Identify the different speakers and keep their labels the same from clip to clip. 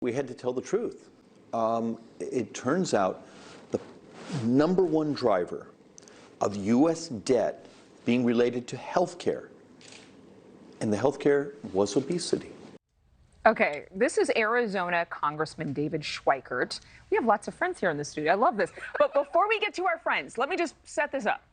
Speaker 1: We had to tell the truth. It turns out the #1 driver of U.S. debt being related to health care, and the health care was obesity.
Speaker 2: Okay, this is Arizona Congressman David Schweikert. We have lots of friends here in the studio. I love this. But before we get to our friends, let me just set this up.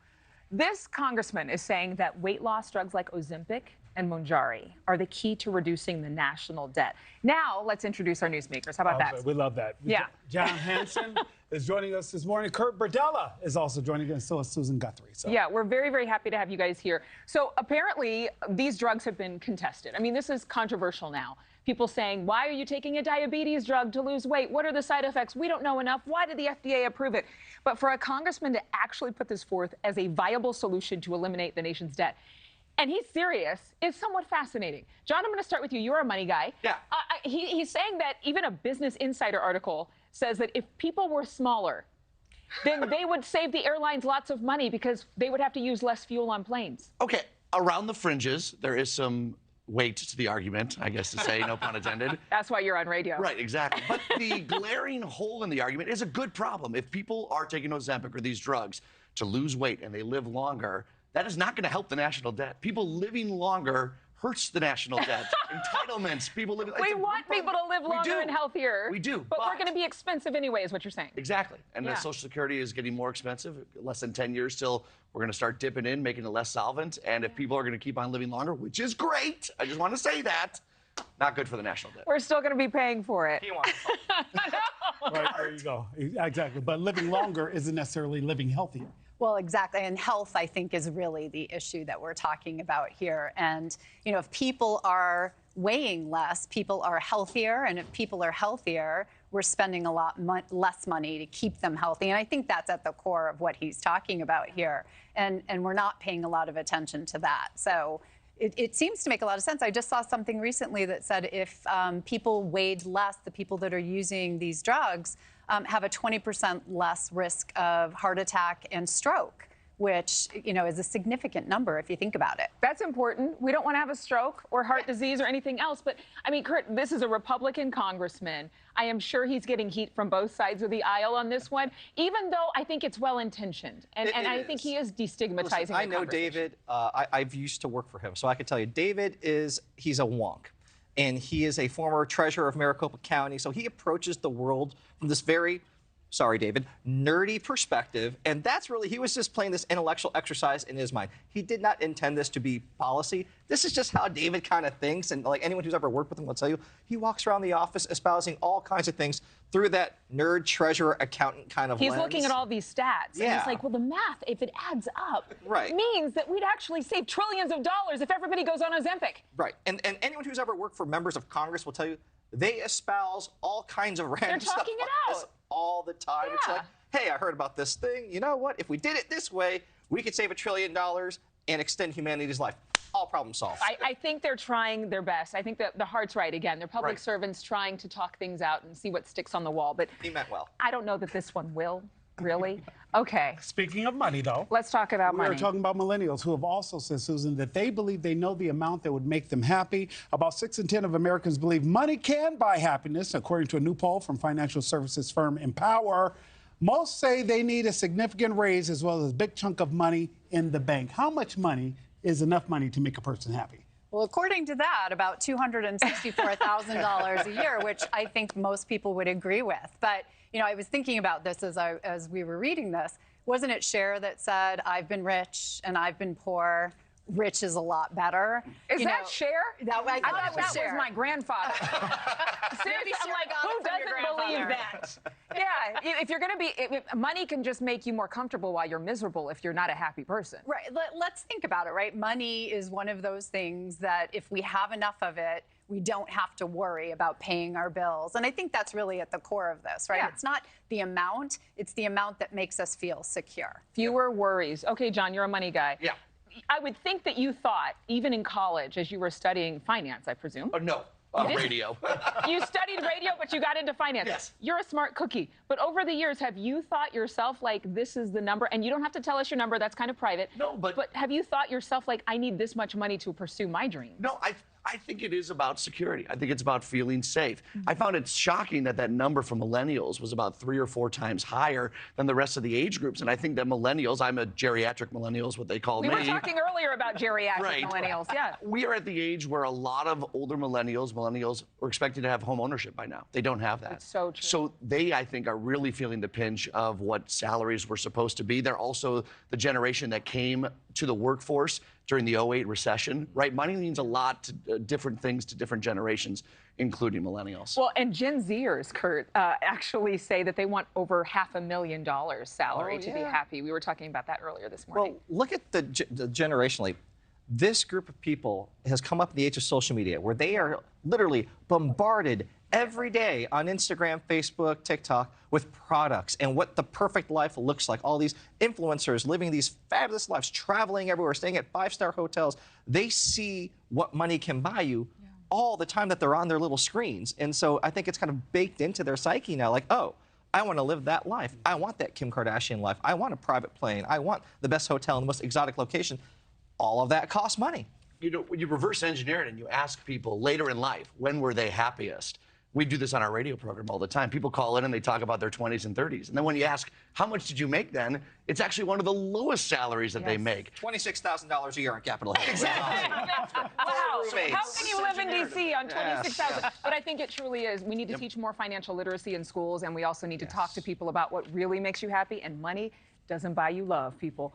Speaker 2: This congressman is saying that weight loss drugs like Ozempic and Mounjaro are the key to reducing the national debt. Now, let's introduce our newsmakers. How about that?
Speaker 3: We love that.
Speaker 2: Yeah.
Speaker 3: John Hanson is joining us this morning. Kurt Bardella is also joining us, so is Susan Guthrie. So.
Speaker 2: Yeah, we're very, very happy to have you guys here. So apparently, these drugs have been contested. I mean, this is controversial now. People saying, why are you taking a diabetes drug to lose weight? What are the side effects? We don't know enough. Why did the FDA approve it? But for a congressman to actually put this forth as a viable solution to eliminate the nation's debt, and he's serious, is somewhat fascinating. John, I'm going to start with you. You're a money guy.
Speaker 4: Yeah.
Speaker 2: He's saying that even a Business Insider article says that if people were smaller, then they would save the airlines lots of money because they would have to use less fuel on planes.
Speaker 4: Okay, around the fringes, there is some weight to the argument, I guess to say, no pun intended.
Speaker 2: That's why you're on radio.
Speaker 4: Right, exactly. But the glaring hole in the argument is a good problem. If people are taking Ozempic or these drugs to lose weight and they live longer, that is not going to help the national debt. People living longer hurts the national debt. Entitlements, people living...
Speaker 2: We want people to live longer and healthier.
Speaker 4: We do.
Speaker 2: But we're going to be expensive anyway, is what you're saying.
Speaker 4: Exactly. And the Social Security is getting more expensive. Less than 10 years till we're going to start dipping in, making it less solvent. And if people are going to keep on living longer, which is great, I just want to say that, not good for the national debt.
Speaker 2: We're still going to be paying for it.
Speaker 4: He wants
Speaker 3: Right, there you go. Exactly. But living longer isn't necessarily living healthier.
Speaker 5: Well, exactly. And health, I think, is really the issue that we're talking about here. And, you know, if people are weighing less, people are healthier. And if people are healthier, we're spending a lot less money to keep them healthy. And I think that's at the core of what he's talking about here. And we're not paying a lot of attention to that. So it seems to make a lot of sense. I just saw something recently that said if people weighed less, the people that are using these drugs have a 20% less risk of heart attack and stroke, which, you know, is a significant number if you think about it.
Speaker 2: That's important. We don't want to have a stroke or heart disease or anything else. But, I mean, Kurt, this is a Republican congressman. I am sure he's getting heat from both sides of the aisle on this one, even though I think it's well-intentioned. And I think he is destigmatizing
Speaker 6: Listen, I know David. I've used to work for him, so I can tell you, he's a wonk. And he is a former treasurer of Maricopa County, so he approaches the world from this very, sorry, David, nerdy perspective. And that's really, he was just playing this intellectual exercise in his mind. He did not intend this to be policy. This is just how David kind of thinks. And like anyone who's ever worked with him will tell you, he walks around the office espousing all kinds of things through that nerd, treasurer, accountant kind of lens.
Speaker 2: He's looking at all these stats.
Speaker 6: Yeah.
Speaker 2: And he's like, well, the math, if it adds up,
Speaker 6: right,
Speaker 2: means that we'd actually save trillions of dollars if everybody goes on Ozempic.
Speaker 6: Right. And anyone who's ever worked for members of Congress will tell you, they espouse all kinds of random stuff
Speaker 2: talking it
Speaker 6: like
Speaker 2: out
Speaker 6: this all the time.
Speaker 2: Yeah.
Speaker 6: It's like, hey, I heard about this thing. You know what? If we did it this way, we could save $1 trillion and extend humanity's life. All problem solved.
Speaker 2: I think they're trying their best. I think that the heart's right again. They're public servants trying to talk things out and see what sticks on the wall. But
Speaker 6: he meant well.
Speaker 2: I don't know that this one will, really. Okay.
Speaker 3: Speaking of money, though.
Speaker 2: Let's talk about money.
Speaker 3: We're talking about millennials who have also said, Susan, that they believe they know the amount that would make them happy. About 6 in 10 of Americans believe money can buy happiness, according to a new poll from financial services firm Empower. Most say they need a significant raise as well as a big chunk of money in the bank. How much money is enough money to make a person happy?
Speaker 5: Well, according to that, about $264,000 a year, which I think most people would agree with. But, you know, I was thinking about this as we were reading this. Wasn't it Cher that said, I've been rich and I've been poor? Rich is a lot better.
Speaker 2: Is that Cher?
Speaker 5: I thought
Speaker 2: that was my grandfather. Seriously, I'm like, who doesn't believe that? Yeah, if you're going to be, money can just make you more comfortable while you're miserable if you're not a happy person.
Speaker 5: Right. Let's think about it, right? Money is one of those things that if we have enough of it, we don't have to worry about paying our bills. And I think that's really at the core of this, right?
Speaker 2: Yeah.
Speaker 5: It's not the amount, it's the amount that makes us feel secure.
Speaker 2: Fewer worries. Okay, John, you're a money guy.
Speaker 4: Yeah.
Speaker 2: I would think that you thought, even in college, as you were studying finance, I presume.
Speaker 4: Oh, no. Radio.
Speaker 2: You studied radio, but you got into finance.
Speaker 4: Yes.
Speaker 2: You're a smart cookie. But over the years, have you thought yourself, like, this is the number? And you don't have to tell us your number. That's kind of private.
Speaker 4: No, but...
Speaker 2: But have you thought yourself, like, I need this much money to pursue my dreams?
Speaker 4: No, I think it is about security. I think it's about feeling safe. I found it shocking that that number for millennials was about 3 or 4 times higher than the rest of the age groups. And I think that millennials, I'm a geriatric millennial is what they call
Speaker 2: We
Speaker 4: me.
Speaker 2: were talking earlier about geriatric millennials. Yeah.
Speaker 4: We are at the age where a lot of older millennials are expected to have home ownership by now. They don't have that.
Speaker 2: That's so true.
Speaker 4: So they, I think, are really feeling the pinch of what salaries were supposed to be. They're also the generation that came to the workforce during the 08 recession, right? Money means a lot to different things to different generations, including millennials.
Speaker 2: Well, and Gen Zers, Kurt, actually say that they want over $500,000 salary to be happy. We were talking about that earlier this morning.
Speaker 6: Well, look at the generationally. This group of people has come up in the age of social media where they are literally bombarded every day on Instagram, Facebook, TikTok with products and what the perfect life looks like. All these influencers living these fabulous lives, traveling everywhere, staying at 5-star hotels. They see what money can buy you all the time that they're on their little screens. And so I think it's kind of baked into their psyche now, like, oh, I want to live that life. I want that Kim Kardashian life. I want a private plane. I want the best hotel in the most exotic location. All of that costs money.
Speaker 4: You know, when you reverse engineer it and you ask people later in life, when were they happiest? We do this on our radio program all the time. People call in and they talk about their 20s and 30s. And then when you ask, how much did you make then? It's actually one of the lowest salaries that they make.
Speaker 6: $26,000 a year on Capitol Hill.
Speaker 4: Exactly.
Speaker 2: Wow.
Speaker 6: roommates.
Speaker 2: How can you live in D.C. on $26,000? But I think it truly is. We need to teach more financial literacy in schools, and we also need to talk to people about what really makes you happy, and money doesn't buy you love, people.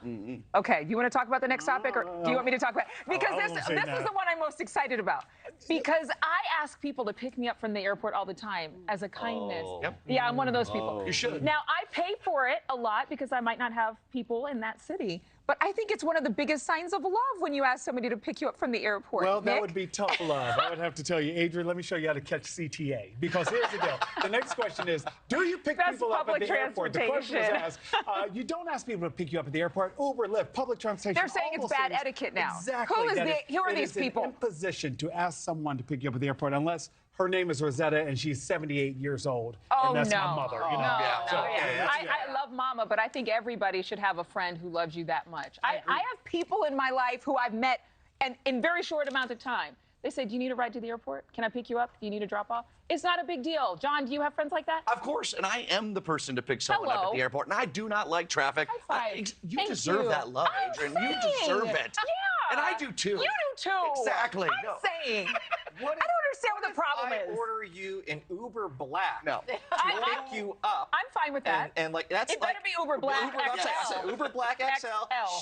Speaker 2: Okay, you want to talk about the next topic, or do you want me to talk about it? Because this is the one I'm most excited about. Because I ask people to pick me up from the airport all the time as a kindness. Yeah, I'm one of those people.
Speaker 4: You should.
Speaker 2: Now, I pay for it a lot because I might not have people in that city. But I think it's one of the biggest signs of love when you ask somebody to pick you up from the airport.
Speaker 3: Well, that
Speaker 2: Nick?
Speaker 3: would be tough love. I would have to tell you, Adrian, let me show you how to catch CTA. Because here's the deal. The next question is, do you pick
Speaker 2: That's
Speaker 3: people up at
Speaker 2: public
Speaker 3: the airport? The question was
Speaker 2: transportation.
Speaker 3: asked. You don't ask people to pick you up at the airport. Uber, Lyft, public transportation.
Speaker 2: They're saying
Speaker 3: all
Speaker 2: it's
Speaker 3: those
Speaker 2: bad
Speaker 3: things.
Speaker 2: etiquette now.
Speaker 3: Exactly.
Speaker 2: Who are
Speaker 3: It
Speaker 2: these
Speaker 3: is an
Speaker 2: people?
Speaker 3: imposition to ask someone to pick you up at the airport unless her name is Rosetta and she's 78 years old.
Speaker 2: Oh,
Speaker 3: and that's
Speaker 2: no.
Speaker 3: my mother. You know?
Speaker 2: I love Mama, but I think everybody should have a friend who loves you that much. I have people in my life who I've met and in very short amount of time. They say, do you need a ride to the airport? Can I pick you up? Do you need a drop off? It's not a big deal. John, do you have friends like that?
Speaker 4: Of course, and I am the person to pick someone up at the airport, and I do not like traffic.
Speaker 2: High five.
Speaker 4: You
Speaker 2: Thank
Speaker 4: deserve
Speaker 2: you.
Speaker 4: that love,
Speaker 2: I'm
Speaker 4: Adrian.
Speaker 2: saying.
Speaker 4: You deserve it.
Speaker 2: Yeah.
Speaker 4: And I do too.
Speaker 2: You do too.
Speaker 4: Exactly.
Speaker 2: I'm saying. I don't understand what the problem
Speaker 6: I
Speaker 2: is.
Speaker 6: order you an Uber Black
Speaker 4: No.
Speaker 6: to pick you up.
Speaker 2: I'm fine with that.
Speaker 6: And like that's
Speaker 2: It
Speaker 6: like
Speaker 2: better be Uber Black XL.
Speaker 6: Uber Black XL,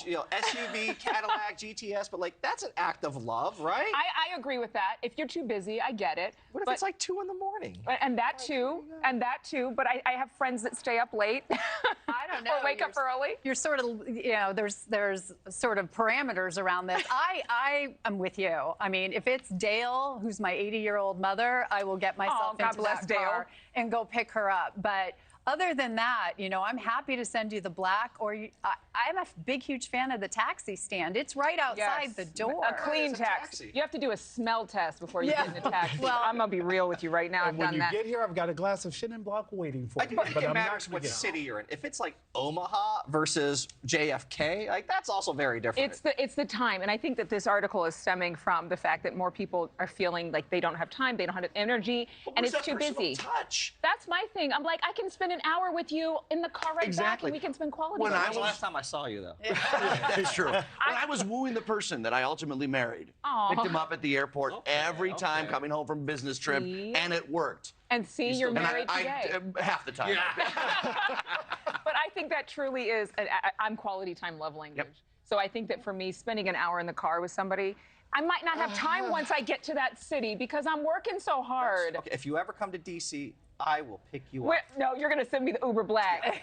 Speaker 6: you know, SUV, Cadillac, GTS, but like that's an act of love, right?
Speaker 2: I agree with that. If you're too busy, I get it.
Speaker 6: What if it's like 2 in the morning?
Speaker 2: And that too, but I have friends that stay up late.
Speaker 5: I don't know.
Speaker 2: Or wake up early.
Speaker 5: You're sort of, you know, there's sort of parameters around this. I am with you. I mean, if it's Dale, who's my 80-year-old mother, I will get myself
Speaker 2: God
Speaker 5: into
Speaker 2: bless
Speaker 5: that
Speaker 2: Dale.
Speaker 5: car and go pick her up. But other than that, you know, I'm happy to send you the black, or I'm a big, huge fan of the taxi stand. It's right outside the door.
Speaker 2: A clean
Speaker 6: It's a
Speaker 2: taxi.
Speaker 6: taxi.
Speaker 2: You have to do a smell test before you get in the taxi.
Speaker 5: Well,
Speaker 2: I'm going to be real with you right now. I've
Speaker 3: And when
Speaker 2: done
Speaker 3: you
Speaker 2: that.
Speaker 3: get here, I've got a glass of Chenin Blanc waiting for
Speaker 6: I
Speaker 3: you.
Speaker 6: think
Speaker 3: But
Speaker 6: it
Speaker 3: I'm not
Speaker 6: matters
Speaker 3: gonna
Speaker 6: what
Speaker 3: get it.
Speaker 6: city you're in. If it's like Omaha versus JFK, like that's also very different.
Speaker 2: It's the time, and I think that this article is stemming from the fact that more people are feeling like they don't have time, they don't have energy, and it's too busy.
Speaker 4: Touch.
Speaker 2: That's my thing. I'm like, I can spend an hour with you in the car right back,
Speaker 4: Exactly.
Speaker 2: and we can spend quality
Speaker 4: When
Speaker 2: time.
Speaker 4: I
Speaker 6: When was the
Speaker 4: was-
Speaker 6: last time I saw you, though?
Speaker 4: It's true. When I was wooing the person that I ultimately married, picked him up at the airport every time coming home from a business trip,
Speaker 2: See?
Speaker 4: and it worked.
Speaker 2: And see, you're
Speaker 4: And
Speaker 2: married today.
Speaker 4: half the time.
Speaker 2: But I think that truly is, I'm quality time love language. So I think that for me, spending an hour in the car with somebody, I might not have time once I get to that city because I'm working so hard.
Speaker 6: Okay, if you ever come to D.C., I will pick you up.
Speaker 2: No, you're going to send me the Uber Black.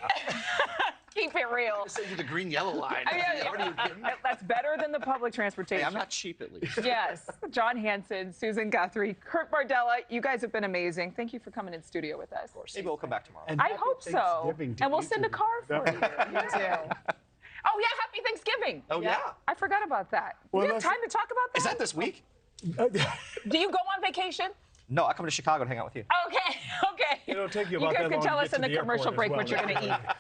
Speaker 2: Keep it real.
Speaker 4: Send you the green yellow line. What are you kidding?
Speaker 2: That's better than the public transportation.
Speaker 6: Hey, I'm not cheap, at least.
Speaker 2: Yes. John Hanson, Susan Guthrie, Kurt Bardella, you guys have been amazing. Thank you for coming in studio with us.
Speaker 6: Maybe we'll come back tomorrow.
Speaker 3: And
Speaker 2: I
Speaker 3: happy
Speaker 2: hope so.
Speaker 3: Thanksgiving to
Speaker 2: And we'll
Speaker 3: you
Speaker 2: send a
Speaker 3: too.
Speaker 2: car for you. You too. Oh, yeah, happy Thanksgiving.
Speaker 4: Oh, yeah.
Speaker 2: I forgot about that. Do
Speaker 3: Well,
Speaker 2: we have
Speaker 3: let's-
Speaker 2: time to talk about that?
Speaker 6: Is that this week?
Speaker 2: Do you go on vacation?
Speaker 6: No, I come to Chicago to hang out with you.
Speaker 2: Okay.
Speaker 3: It'll take you about
Speaker 2: You guys
Speaker 3: that
Speaker 2: can
Speaker 3: long
Speaker 2: tell
Speaker 3: to
Speaker 2: us
Speaker 3: get
Speaker 2: in
Speaker 3: to
Speaker 2: the
Speaker 3: the
Speaker 2: commercial
Speaker 3: airport
Speaker 2: break
Speaker 3: as
Speaker 2: what you're
Speaker 3: well.
Speaker 2: going to eat.